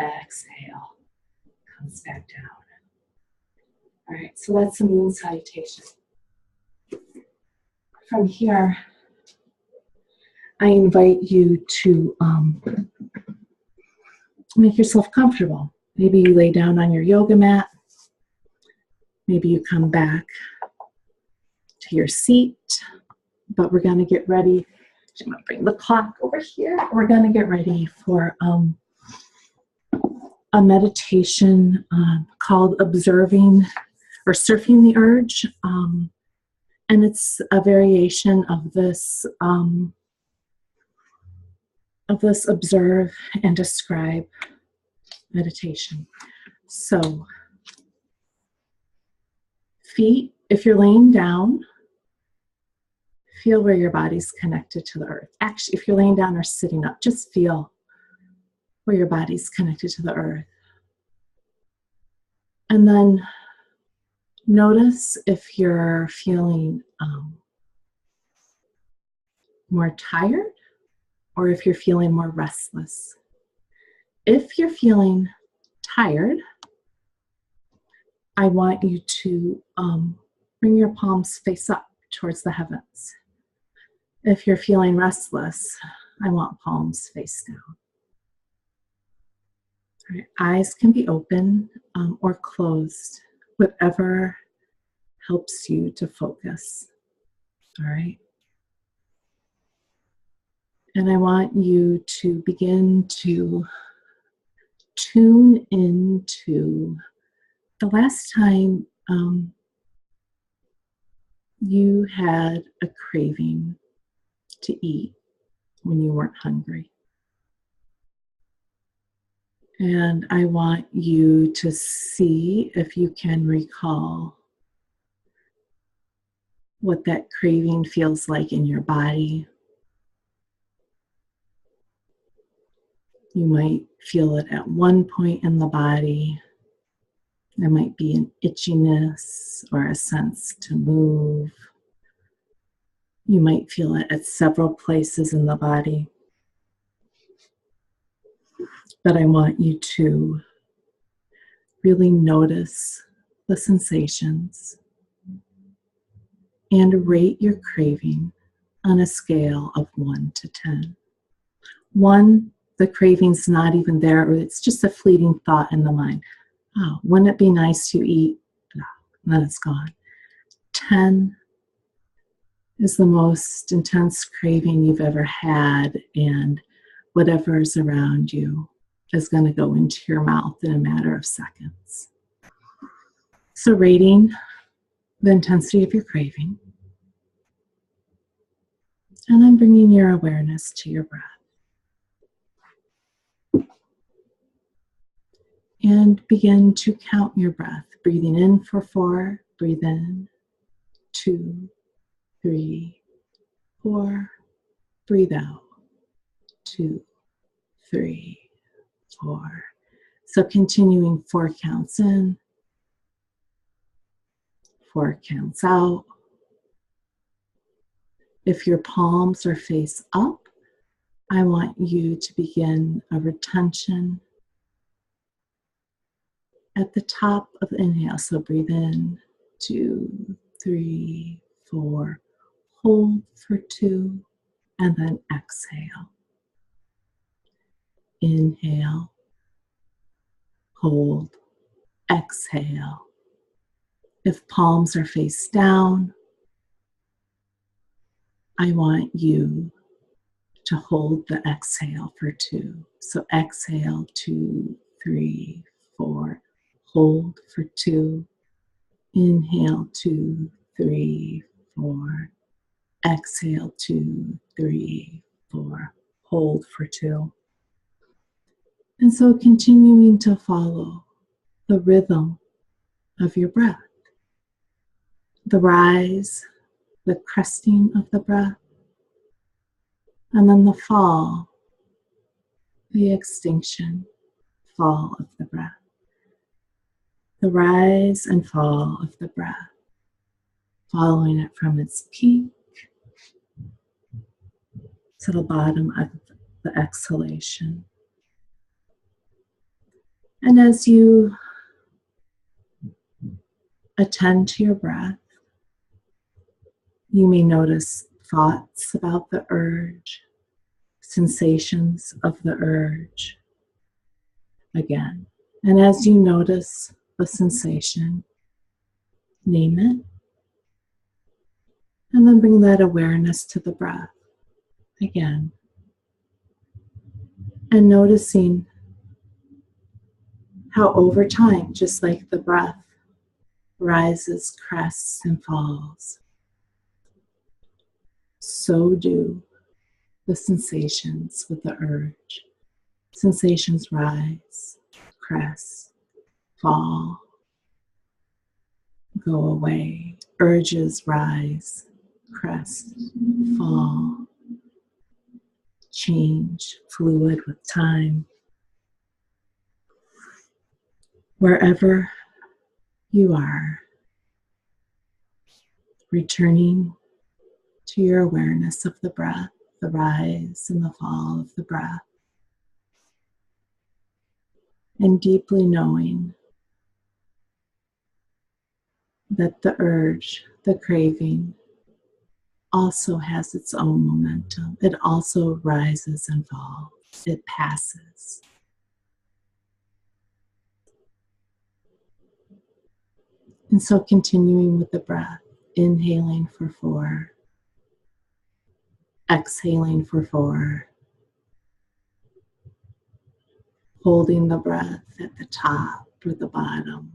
Exhale, comes back down. All right, so that's the moon salutation. From here, I invite you to make yourself comfortable. Maybe you lay down on your yoga mat. Maybe you come back to your seat, but we're going to get ready. I'm going to bring the clock over here. We're going to get ready for a meditation called Observing or Surfing the Urge. And it's a variation of this observe and describe meditation. So, feet, if you're laying down, feel where your body's connected to the earth. Actually, if you're laying down or sitting up, just feel where your body's connected to the earth. And then notice if you're feeling more tired or if you're feeling more restless. If you're feeling tired, I want you to bring your palms face up towards the heavens. If you're feeling restless, I want palms face down. All right, eyes can be open or closed, whatever helps you to focus. All right. And I want you to begin to tune into the last time you had a craving to eat when you weren't hungry. And I want you to see if you can recall what that craving feels like in your body. You might feel it at one point in the body. There might be an itchiness or a sense to move. You might feel it at several places in the body. But I want you to really notice the sensations and rate your craving on a scale of 1 to 10. 1, the craving's not even there, or it's just a fleeting thought in the mind. Oh, wouldn't it be nice to eat? No, and then it's gone. 10 is the most intense craving you've ever had, and whatever's around you is going to go into your mouth in a matter of seconds. So rating the intensity of your craving, and then bringing your awareness to your breath. And begin to count your breath. Breathing in for 4, breathe in, 2, 3, 4, breathe out, 2, 3, 4. So continuing 4 counts in, 4 counts out. If your palms are face up, I want you to begin a retention at the top of the inhale. So breathe in, 2, 3, 4. Hold for 2, and then exhale. Inhale, hold, exhale. If palms are face down, I want you to hold the exhale for 2. So exhale, 2, 3, 4. Hold for 2. Inhale, 2, 3, 4. Exhale, 2, 3, 4. Hold for 2. And so continuing to follow the rhythm of your breath. the rise, the cresting of the breath, and then the fall, the extinction, fall of the breath. The rise and fall of the breath, following it from its peak to the bottom of the exhalation. And as you attend to your breath, you may notice thoughts about the urge, sensations of the urge again. And as you notice the sensation, name it, and then bring that awareness to the breath again. And noticing how over time, just like the breath rises, crests, and falls, so do the sensations with the urge. Sensations rise, crest, fall, go away. Urges rise, crest, fall, change, fluid with time. Wherever you are, returning to your awareness of the breath, the rise and the fall of the breath, and deeply knowing that the urge, the craving, also has its own momentum. It also rises and falls. It passes. And so continuing with the breath, inhaling for 4, exhaling for 4, holding the breath at the top or the bottom,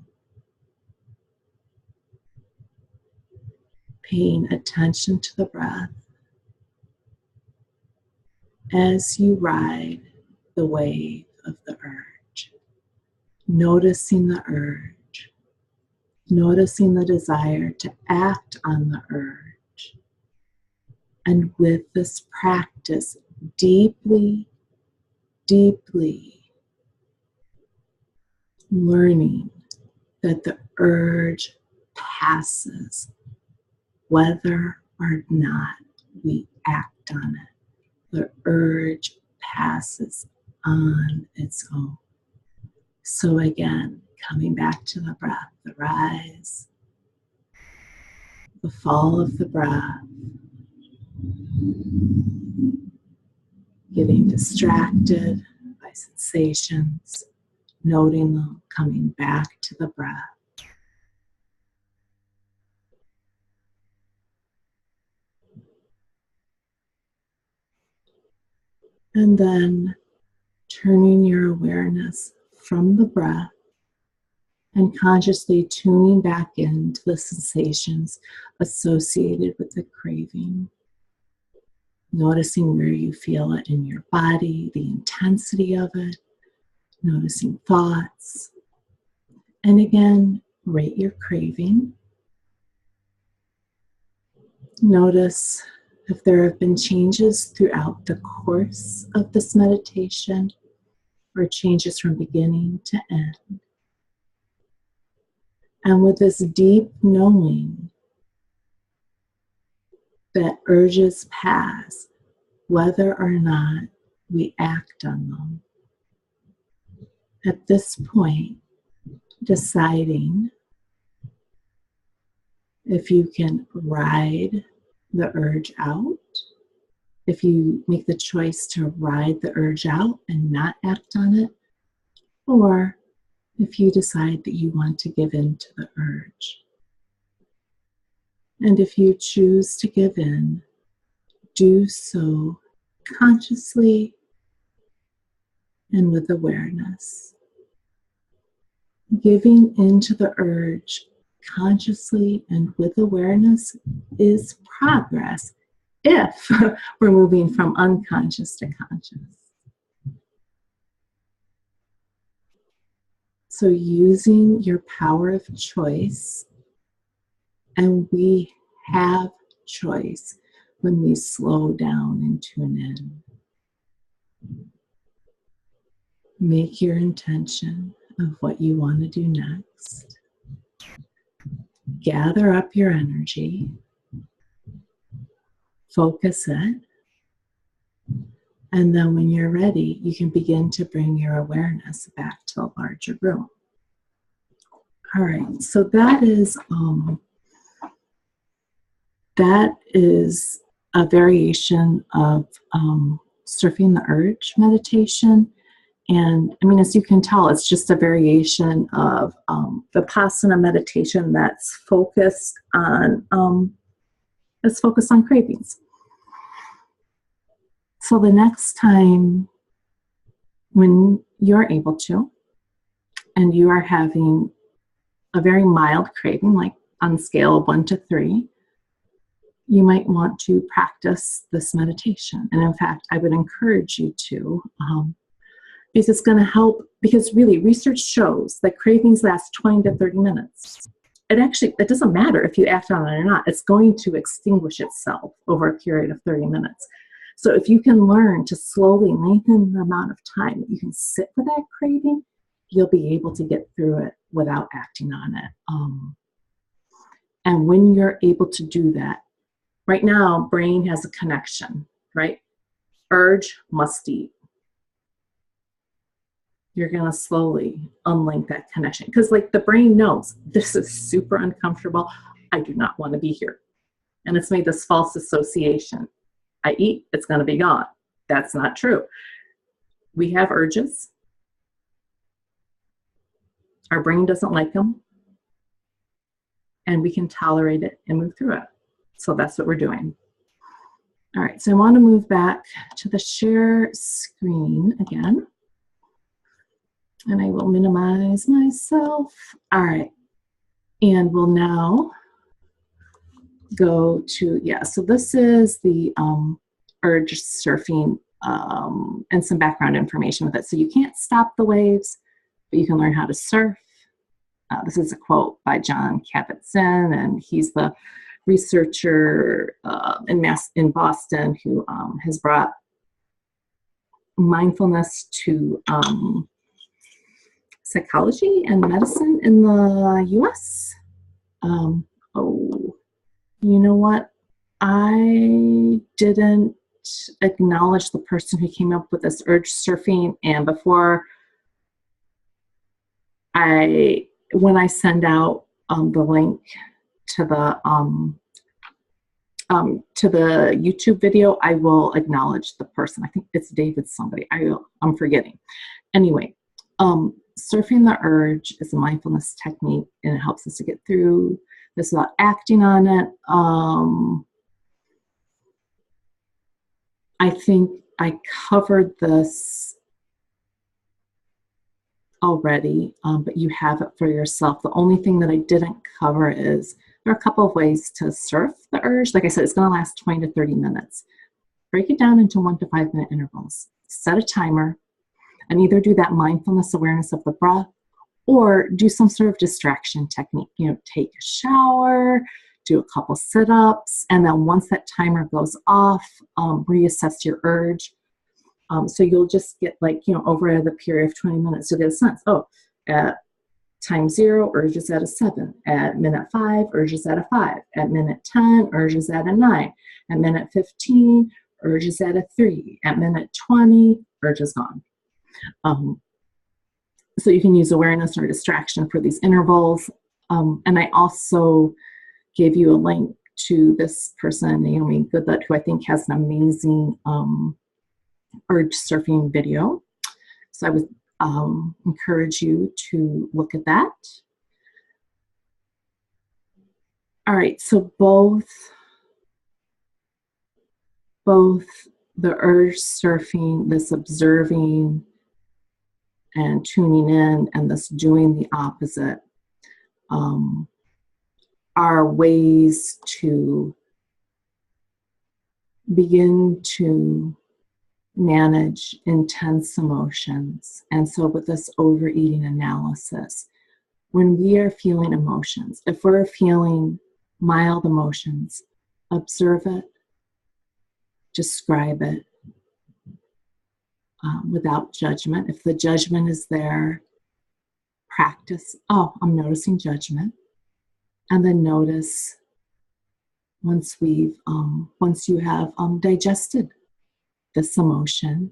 paying attention to the breath as you ride the wave of the urge, noticing the urge, noticing the desire to act on the urge. And with this practice, deeply, deeply learning that the urge passes whether or not we act on it. The urge passes on its own. So again, coming back to the breath, the rise, the fall of the breath, getting distracted by sensations, noting them, coming back to the breath. And then turning your awareness from the breath and consciously tuning back into the sensations associated with the craving. Noticing where you feel it in your body, the intensity of it, noticing thoughts. And again, rate your craving. Notice if there have been changes throughout the course of this meditation or changes from beginning to end. And with this deep knowing that urges pass, whether or not we act on them. At this point, deciding if you can ride the urge out, if you make the choice to ride the urge out and not act on it, or if you decide that you want to give in to the urge. And if you choose to give in, do so consciously and with awareness. Giving into the urge consciously and with awareness is progress if we're moving from unconscious to conscious. So using your power of choice And we have choice when we slow down and tune in. Make your intention of what you want to do next. Gather up your energy. Focus it. And then when you're ready, you can begin to bring your awareness back to a larger room. All right, so that is a variation of Surfing the Urge meditation. And I mean, as you can tell, it's just a variation of Vipassana meditation that's focused on cravings. So the next time when you're able to, and you are having a very mild craving, like on a scale of 1 to 3, you might want to practice this meditation. And in fact, I would encourage you to, because it's going to help, because really research shows that cravings last 20 to 30 minutes. It doesn't matter if you act on it or not. It's going to extinguish itself over a period of 30 minutes. So if you can learn to slowly lengthen the amount of time that you can sit with that craving, you'll be able to get through it without acting on it. And when you're able to do that, right now, brain has a connection, right? Urge, must eat. You're going to slowly unlink that connection. Because like the brain knows, this is super uncomfortable. I do not want to be here. And it's made this false association. I eat, it's going to be gone. That's not true. We have urges. Our brain doesn't like them. And we can tolerate it and move through it. So that's what we're doing. All right, so I want to move back to the share screen again. And I will minimize myself. All right, and we'll now go to, so this is the Urge surfing and some background information with it. So you can't stop the waves, but you can learn how to surf. This is a quote by Jon Kabat-Zinn, and he's the researcher in Boston who has brought mindfulness to psychology and medicine in the US. You know what? I didn't acknowledge the person who came up with this urge surfing, and when I send out the link to the YouTube video, I will acknowledge the person. I think it's David somebody. I'm forgetting. Anyway, surfing the urge is a mindfulness technique, and it helps us to get through this without acting on it. I think I covered this already, but you have it for yourself. The only thing that I didn't cover is there are a couple of ways to surf the urge. Like I said, it's going to last 20 to 30 minutes. Break it down into 1 to 5 minute intervals. Set a timer and either do that mindfulness awareness of the breath or do some sort of distraction technique. Take a shower, do a couple sit-ups, and then once that timer goes off, reassess your urge. So you'll just get over the period of 20 minutes, you'll get a sense, at time 0, urge is at a 7. At minute 5, urge is at a 5. At minute 10, urge is at a 9. At minute 15, urge is at a 3. At minute 20, urge is gone. So you can use awareness or distraction for these intervals. And I also gave you a link to this person, Naomi Goodlett, who I think has an amazing urge surfing video. So I would encourage you to look at that. All right, so both the urge surfing, this observing and tuning in, and this doing the opposite are ways to begin to manage intense emotions. And so with this overeating analysis, when we are feeling emotions, if we're feeling mild emotions. Observe it, describe it without judgment. If the judgment is there, practice, oh, I'm noticing judgment. And then notice once you have digested this emotion,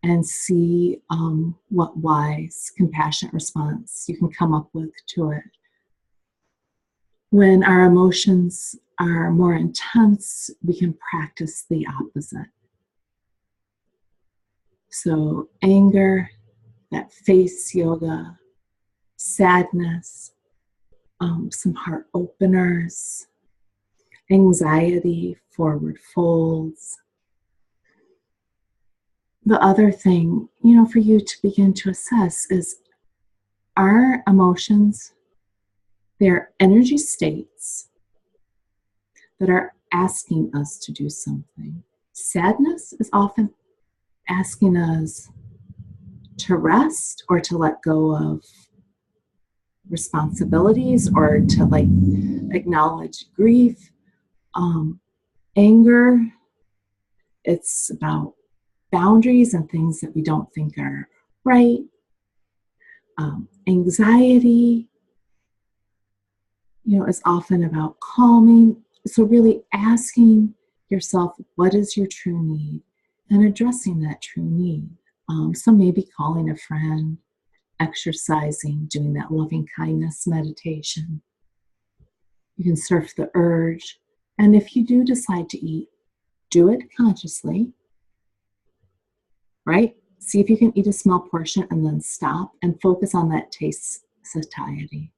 and see what wise, compassionate response you can come up with to it. When our emotions are more intense, we can practice the opposite. So anger, that face yoga, sadness, some heart openers, anxiety, forward folds. The other thing, for you to begin to assess is our emotions, they're energy states that are asking us to do something. Sadness is often asking us to rest or to let go of responsibilities or to acknowledge grief. Anger, it's about boundaries and things that we don't think are right. Anxiety, is often about calming. So really asking yourself, what is your true need? And addressing that true need. So maybe calling a friend, exercising, doing that loving kindness meditation. You can surf the urge. And if you do decide to eat, do it consciously, right? See if you can eat a small portion and then stop and focus on that taste satiety.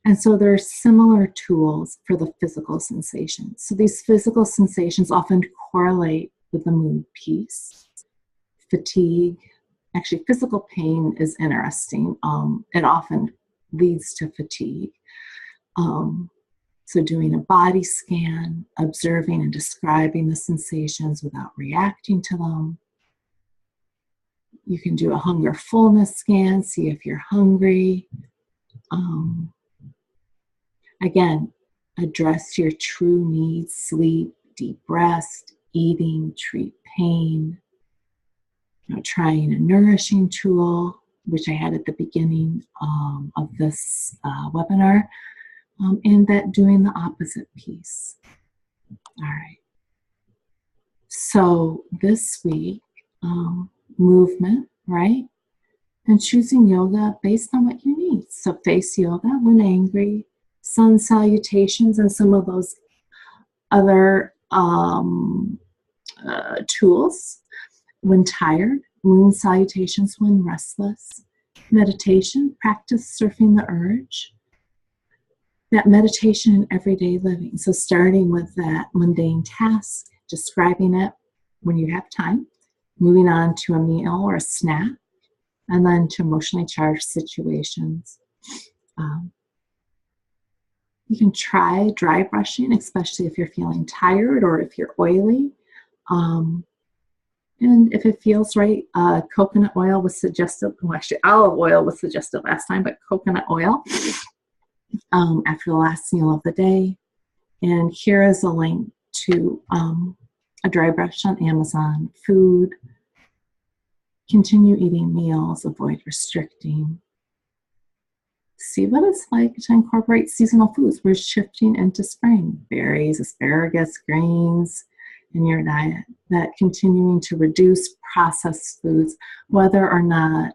And so there are similar tools for the physical sensations. So these physical sensations often correlate with the mood piece, fatigue. Actually, physical pain is interesting. It often leads to fatigue. So doing a body scan, observing and describing the sensations without reacting to them. You can do a hunger fullness scan, see if you're hungry. Again, address your true needs, sleep, deep rest, eating, treat pain. Trying a nourishing tool, which I had at the beginning of this webinar, and that doing the opposite piece. All right. So this week, movement, right? And choosing yoga based on what you need. So face yoga when angry, sun salutations, and some of those other tools when tired, moon salutations when restless, meditation, practice surfing the urge, that meditation in everyday living. So starting with that mundane task, describing it when you have time, moving on to a meal or a snack, and then to emotionally charged situations. You can try dry brushing, especially if you're feeling tired or if you're oily. And if it feels right, coconut oil was suggested. Well, actually, olive oil was suggested last time, but coconut oil after the last meal of the day. And here is a link to a dry brush on Amazon. Food. Continue eating meals. Avoid restricting. See what it's like to incorporate seasonal foods. We're shifting into spring. Berries, asparagus, greens in your diet. That continuing to reduce processed foods, whether or not,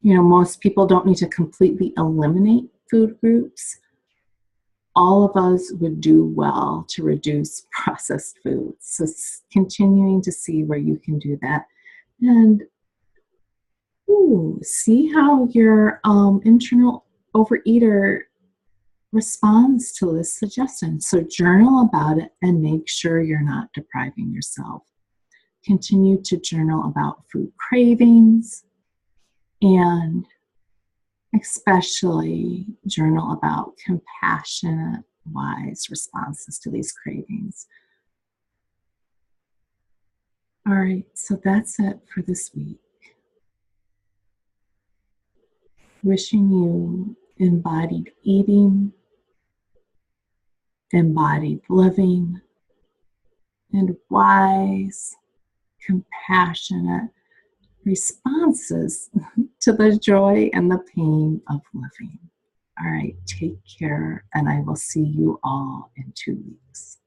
most people don't need to completely eliminate food groups. All of us would do well to reduce processed foods. So continuing to see where you can do that. And see how your internal overeater responds to this suggestion. So journal about it and make sure you're not depriving yourself. Continue to journal about food cravings and especially journal about compassionate, wise responses to these cravings. All right, so that's it for this week. Wishing you embodied eating, embodied living, and wise, compassionate responses to the joy and the pain of living. All right, take care, and I will see you all in 2 weeks.